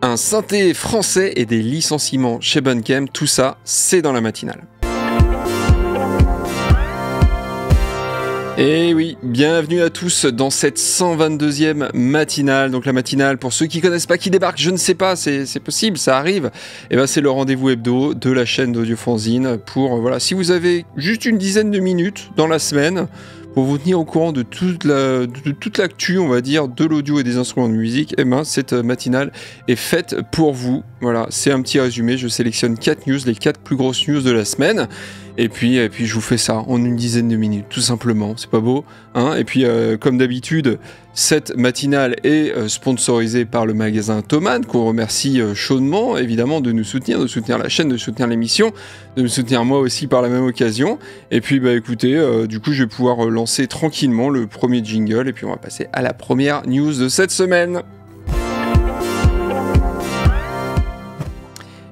Un synthé français et des licenciements chez Bandcamp, tout ça, c'est dans la matinale. Et oui, bienvenue à tous dans cette 122e matinale. Donc la matinale, pour ceux qui connaissent pas, qui débarquent, je ne sais pas, c'est possible, ça arrive. Et ben c'est le rendez-vous hebdo de la chaîne d'Audiofanzine pour, voilà, si vous avez juste une dizaine de minutes dans la semaine pour vous tenir au courant de toute l'actu, on va dire, de l'audio et des instruments de musique, et ben cette matinale est faite pour vous. Voilà, c'est un petit résumé, je sélectionne 4 news, les 4 plus grosses news de la semaine. Et puis je vous fais ça en une dizaine de minutes, tout simplement, c'est pas beau, hein. Et puis comme d'habitude, cette matinale est sponsorisée par le magasin Thomann, qu'on remercie chaudement, évidemment, de nous soutenir, de soutenir la chaîne, de soutenir l'émission, de me soutenir moi aussi par la même occasion. Et puis écoutez, du coup je vais pouvoir lancer tranquillement le premier jingle, et puis on va passer à la première news de cette semaine.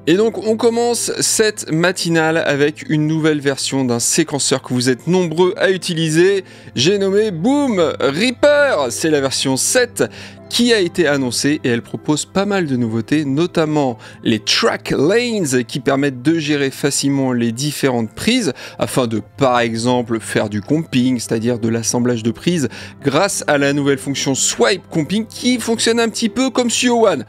Et donc on commence cette matinale avec une nouvelle version d'un séquenceur que vous êtes nombreux à utiliser. J'ai nommé Boom Reaper, c'est la version 7 qui a été annoncée et elle propose pas mal de nouveautés, notamment les track lanes qui permettent de gérer facilement les différentes prises afin de par exemple faire du comping, c'est-à-dire de l'assemblage de prises grâce à la nouvelle fonction Swipe Comping qui fonctionne un petit peu comme Suio One.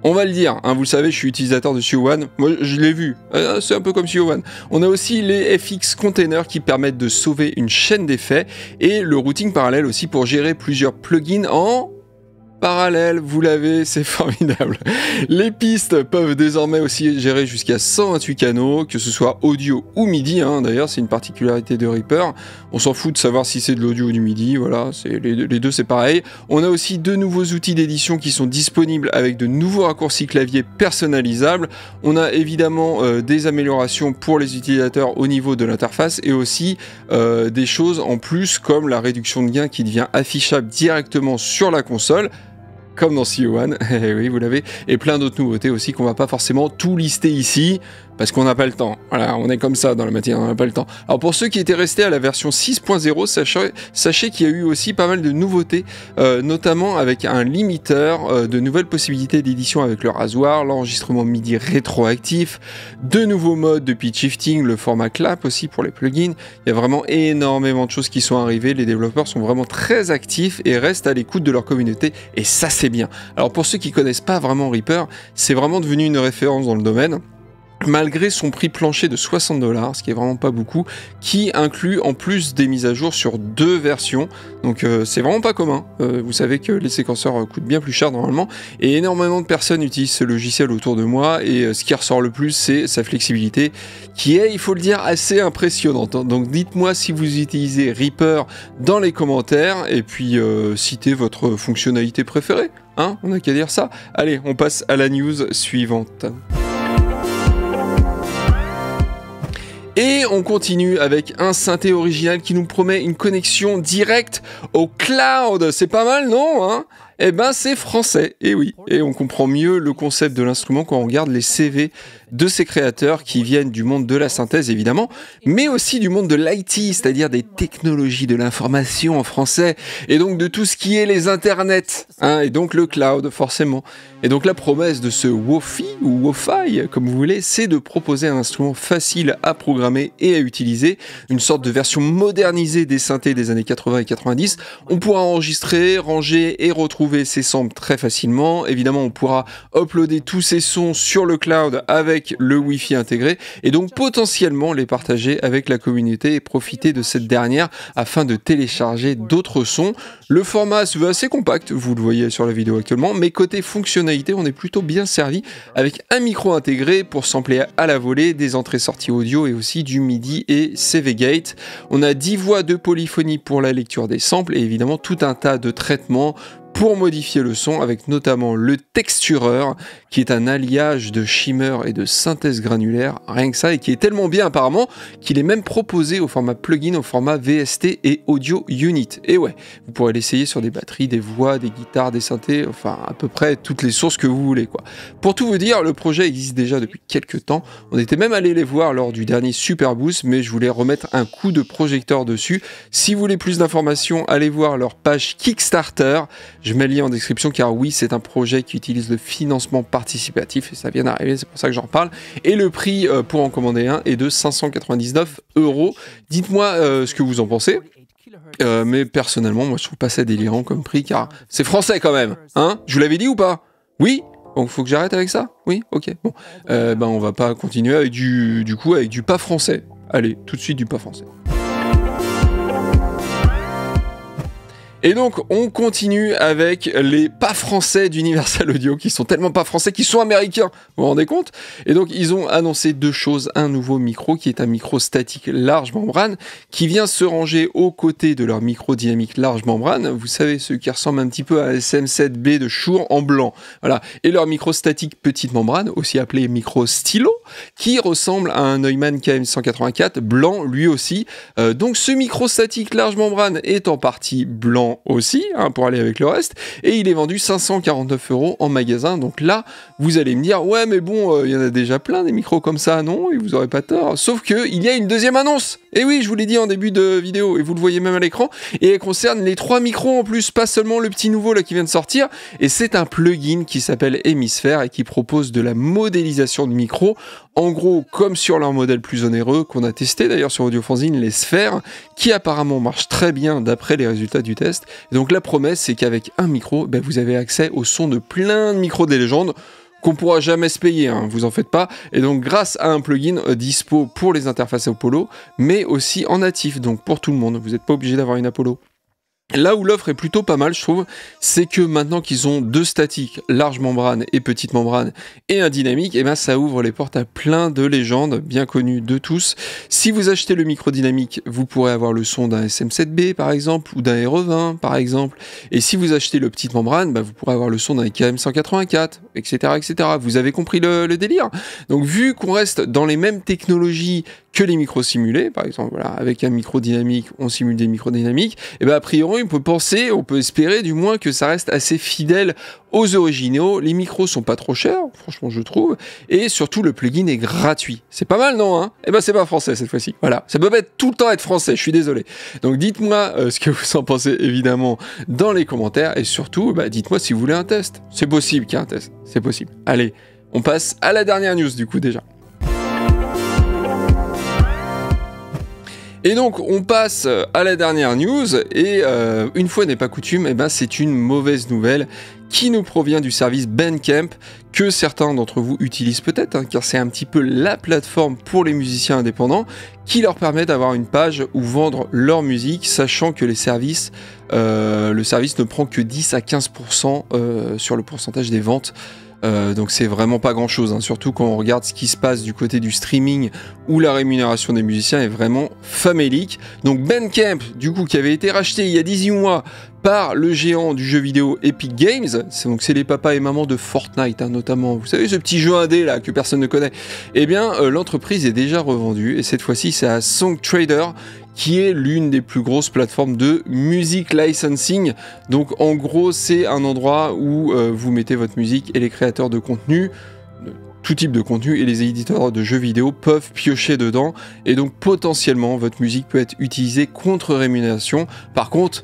On va le dire, hein, vous le savez, je suis utilisateur de Suio One, moi je l'ai vu, c'est un peu comme Suio One. On a aussi les FX Containers qui permettent de sauver une chaîne d'effets et le routing parallèle aussi pour gérer plusieurs plugins en parallèle, vous l'avez, c'est formidable. Les pistes peuvent désormais aussi gérer jusqu'à 128 canaux, que ce soit audio ou MIDI, hein. D'ailleurs c'est une particularité de Reaper, on s'en fout de savoir si c'est de l'audio ou du MIDI, voilà, les deux c'est pareil. On a aussi 2 nouveaux outils d'édition qui sont disponibles avec de nouveaux raccourcis clavier personnalisables. On a évidemment des améliorations pour les utilisateurs au niveau de l'interface et aussi des choses en plus comme la réduction de gain qui devient affichable directement sur la console, comme dans Suio One, oui vous l'avez, et plein d'autres nouveautés aussi qu'on va pas forcément tout lister ici, parce qu'on n'a pas le temps. Voilà, on est comme ça dans la matière, on n'a pas le temps. Alors pour ceux qui étaient restés à la version 6.0, sachez qu'il y a eu aussi pas mal de nouveautés, notamment avec un limiteur, de nouvelles possibilités d'édition avec le rasoir, l'enregistrement MIDI rétroactif, de nouveaux modes de pitch shifting, le format clap aussi pour les plugins. Il y a vraiment énormément de choses qui sont arrivées, les développeurs sont vraiment très actifs et restent à l'écoute de leur communauté, et ça c'est bien. Alors pour ceux qui connaissent pas vraiment Reaper, c'est vraiment devenu une référence dans le domaine, malgré son prix plancher de $60, ce qui est vraiment pas beaucoup, qui inclut en plus des mises à jour sur 2 versions, donc c'est vraiment pas commun. Vous savez que les séquenceurs coûtent bien plus cher normalement, et énormément de personnes utilisent ce logiciel autour de moi, et ce qui ressort le plus, c'est sa flexibilité, qui est, il faut le dire, assez impressionnante. Donc dites-moi si vous utilisez Reaper dans les commentaires, et puis citez votre fonctionnalité préférée, hein, on n'a qu'à dire ça. Allez, on passe à la news suivante. Et on continue avec un synthé original qui nous promet une connexion directe au cloud. C'est pas mal, non, hein ? Eh ben c'est français, et oui. Et on comprend mieux le concept de l'instrument quand on regarde les CV de ses créateurs qui viennent du monde de la synthèse évidemment, mais aussi du monde de l'IT, c'est-à-dire des technologies de l'information en français, et donc de tout ce qui est les internets, hein, et donc le cloud forcément. Et donc la promesse de ce Wofi ou Wofi, comme vous voulez, c'est de proposer un instrument facile à programmer et à utiliser, une sorte de version modernisée des synthés des années 80 et 90. On pourra enregistrer, ranger et retrouver ses samples très facilement. Évidemment, on pourra uploader tous ces sons sur le cloud avec le Wi-Fi intégré et donc potentiellement les partager avec la communauté et profiter de cette dernière afin de télécharger d'autres sons. Le format se veut assez compact, vous le voyez sur la vidéo actuellement, mais côté fonctionnalité, on est plutôt bien servi avec un micro intégré pour sampler à la volée, des entrées-sorties audio et aussi du MIDI et CV Gate. On a 10 voies de polyphonie pour la lecture des samples et évidemment tout un tas de traitements pour modifier le son, avec notamment le textureur, qui est un alliage de shimmer et de synthèse granulaire, rien que ça, et qui est tellement bien apparemment, qu'il est même proposé au format plugin, au format VST et Audio Unit. Et ouais, vous pourrez l'essayer sur des batteries, des voix, des guitares, des synthés, enfin à peu près toutes les sources que vous voulez, quoi. Pour tout vous dire, le projet existe déjà depuis quelques temps, on était même allé les voir lors du dernier Super Boost, mais je voulais remettre un coup de projecteur dessus. Si vous voulez plus d'informations, allez voir leur page Kickstarter. Je mets le lien en description car oui, c'est un projet qui utilise le financement participatif et ça vient d'arriver, c'est pour ça que j'en parle. Et le prix pour en commander un est de 599 €. Dites-moi ce que vous en pensez. Mais personnellement, moi je trouve pas ça délirant comme prix car c'est français quand même. Hein? Je vous l'avais dit ou pas? Oui? Donc faut que j'arrête avec ça? Oui? Ok. Bon. On va pas continuer avec du coup avec du pas français. Allez, tout de suite du pas français. Et donc, on continue avec les pas français d'Universal Audio, qui sont tellement pas français, qui sont américains, vous vous rendez compte? Et donc, ils ont annoncé deux choses. Un nouveau micro, qui est un micro statique large membrane, qui vient se ranger aux côtés de leur micro dynamique large membrane. Vous savez, ceux qui ressemblent un petit peu à SM7B de Shure en blanc. Voilà. Et leur micro statique petite membrane, aussi appelé micro stylo, qui ressemble à un Neumann KM184, blanc lui aussi. Donc, ce micro statique large membrane est en partie blanc aussi, hein, pour aller avec le reste, et il est vendu 549 € en magasin. Donc là, vous allez me dire, ouais, mais bon, il y en a déjà plein des micros comme ça, non? Et vous aurez pas tort. Sauf que il y a une deuxième annonce. Et oui, je vous l'ai dit en début de vidéo, et vous le voyez même à l'écran, et elle concerne les 3 micros en plus, pas seulement le petit nouveau là qui vient de sortir, et c'est un plugin qui s'appelle Hémisphère et qui propose de la modélisation de micros. En gros, comme sur leur modèle plus onéreux, qu'on a testé d'ailleurs sur Audiofanzine, les sphères, qui apparemment marchent très bien d'après les résultats du test. Et donc la promesse, c'est qu'avec un micro, vous avez accès au son de plein de micros des légendes, qu'on pourra jamais se payer, hein, vous en faites pas. Et donc grâce à un plugin dispo pour les interfaces Apollo, mais aussi en natif, donc pour tout le monde. Vous n'êtes pas obligé d'avoir une Apollo. Là où l'offre est plutôt pas mal, je trouve, c'est que maintenant qu'ils ont deux statiques, large membrane et petite membrane, et un dynamique, et ça ouvre les portes à plein de légendes bien connues de tous. Si vous achetez le micro dynamique, vous pourrez avoir le son d'un SM7B par exemple, ou d'un RE20 par exemple, et si vous achetez le petite membrane, vous pourrez avoir le son d'un KM184, etc., etc. Vous avez compris le délire? Donc vu qu'on reste dans les mêmes technologies que les micros simulés, par exemple, voilà, avec un micro dynamique, on simule des micros dynamiques, et a priori, on peut espérer du moins que ça reste assez fidèle aux originaux. Les micros sont pas trop chers, franchement, je trouve, et surtout, le plugin est gratuit. C'est pas mal, non, hein? C'est pas français cette fois-ci. Voilà, ça peut pas tout le temps être français, je suis désolé. Donc dites-moi ce que vous en pensez, évidemment, dans les commentaires, et surtout, dites-moi si vous voulez un test. C'est possible qu'il y ait un test, c'est possible. Allez, on passe à la dernière news, du coup, déjà. Et donc on passe à la dernière news, et une fois n'est pas coutume, c'est une mauvaise nouvelle qui nous provient du service Bandcamp, que certains d'entre vous utilisent peut-être, hein, car c'est un petit peu la plateforme pour les musiciens indépendants, qui leur permet d'avoir une page où vendre leur musique, sachant que le service ne prend que 10 à 15% sur le pourcentage des ventes. Donc c'est vraiment pas grand chose, hein, surtout quand on regarde ce qui se passe du côté du streaming où la rémunération des musiciens est vraiment famélique. Donc Bandcamp, du coup, qui avait été racheté il y a 18 mois par le géant du jeu vidéo Epic Games, c'est les papas et mamans de Fortnite, hein, notamment, vous savez, ce petit jeu indé là que personne ne connaît, l'entreprise est déjà revendue, et cette fois-ci c'est à Songtradr, qui est l'une des plus grosses plateformes de music licensing. Donc en gros, c'est un endroit où vous mettez votre musique, et les créateurs de contenu, tout type de contenu, et les éditeurs de jeux vidéo peuvent piocher dedans, et donc potentiellement votre musique peut être utilisée contre rémunération. Par contre,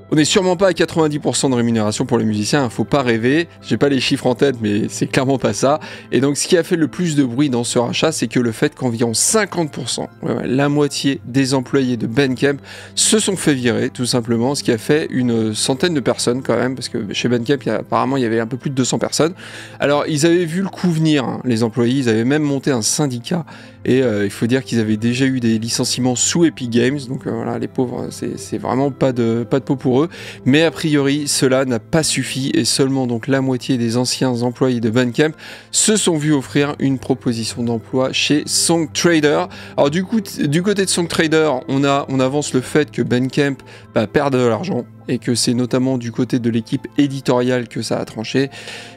on n'est sûrement pas à 90% de rémunération pour les musiciens, hein, faut pas rêver, j'ai pas les chiffres en tête, mais c'est clairement pas ça. Et donc ce qui a fait le plus de bruit dans ce rachat, c'est que le fait qu'environ 50%, la moitié des employés de Bandcamp se sont fait virer, tout simplement, ce qui a fait une centaine de personnes quand même, parce que chez Bandcamp, apparemment, il y avait un peu plus de 200 personnes. Alors, ils avaient vu le coup venir, hein, les employés, ils avaient même monté un syndicat, et il faut dire qu'ils avaient déjà eu des licenciements sous Epic Games, donc voilà, les pauvres, c'est vraiment pas de peau pour eux. Mais a priori, cela n'a pas suffi, et seulement donc la moitié des anciens employés de Bandcamp se sont vus offrir une proposition d'emploi chez Songtradr. Alors du côté de Songtradr, on avance le fait que Bandcamp perd de l'argent, et que c'est notamment du côté de l'équipe éditoriale que ça a tranché.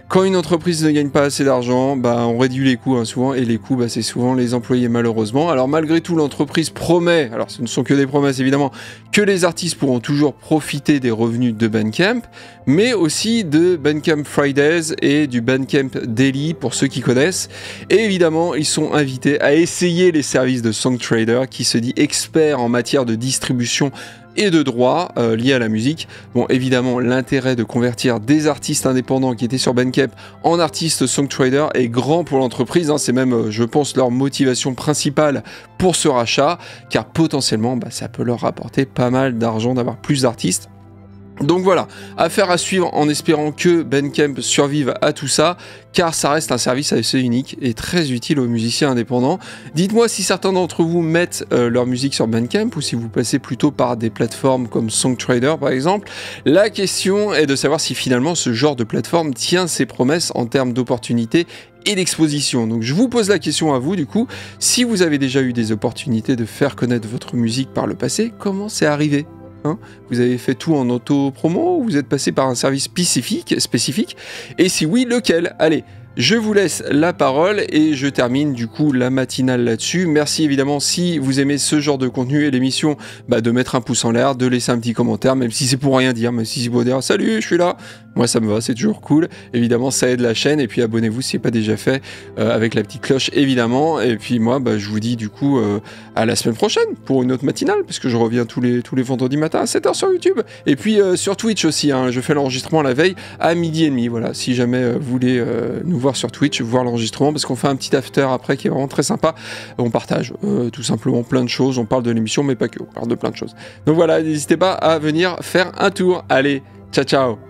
Quand une entreprise ne gagne pas assez d'argent, on réduit les coûts, hein, souvent, et les coûts, c'est souvent les employés, malheureusement. Alors malgré tout, l'entreprise promet, alors ce ne sont que des promesses évidemment, que les artistes pourront toujours profiter des revenus de Bandcamp, mais aussi de Bandcamp Fridays et du Bandcamp Daily, pour ceux qui connaissent. Et évidemment, ils sont invités à essayer les services de Songtradr, qui se dit expert en matière de distribution et de droits liés à la musique. Bon, évidemment, l'intérêt de convertir des artistes indépendants qui étaient sur Bandcamp en artistes songtrader est grand pour l'entreprise, hein. C'est même, je pense, leur motivation principale pour ce rachat, car potentiellement, ça peut leur rapporter pas mal d'argent d'avoir plus d'artistes. Donc voilà, affaire à suivre en espérant que Bandcamp survive à tout ça, car ça reste un service assez unique et très utile aux musiciens indépendants. Dites-moi si certains d'entre vous mettent leur musique sur Bandcamp ou si vous passez plutôt par des plateformes comme Songtrader par exemple. La question est de savoir si finalement ce genre de plateforme tient ses promesses en termes d'opportunités et d'exposition. Donc je vous pose la question à vous du coup, si vous avez déjà eu des opportunités de faire connaître votre musique par le passé, comment c'est arrivé ? Vous avez fait tout en auto-promo ou vous êtes passé par un service spécifique? Et si oui, lequel? Allez, je vous laisse la parole et je termine du coup la matinale là-dessus. Merci évidemment si vous aimez ce genre de contenu et l'émission, de mettre un pouce en l'air, de laisser un petit commentaire, même si c'est pour rien dire, même si c'est pour dire salut, je suis là. Moi ça me va, c'est toujours cool. Évidemment ça aide la chaîne et puis abonnez-vous si ce n'est pas déjà fait avec la petite cloche évidemment. Et puis moi je vous dis du coup à la semaine prochaine pour une autre matinale parce que je reviens tous les vendredis matins à 7h sur YouTube. Et puis sur Twitch aussi, je fais l'enregistrement la veille à 12h30. Voilà, si jamais vous voulez nous voir sur Twitch, voir l'enregistrement parce qu'on fait un petit after après qui est vraiment très sympa. On partage tout simplement plein de choses, on parle de l'émission mais pas que, on parle de plein de choses. Donc voilà, n'hésitez pas à venir faire un tour. Allez, ciao ciao.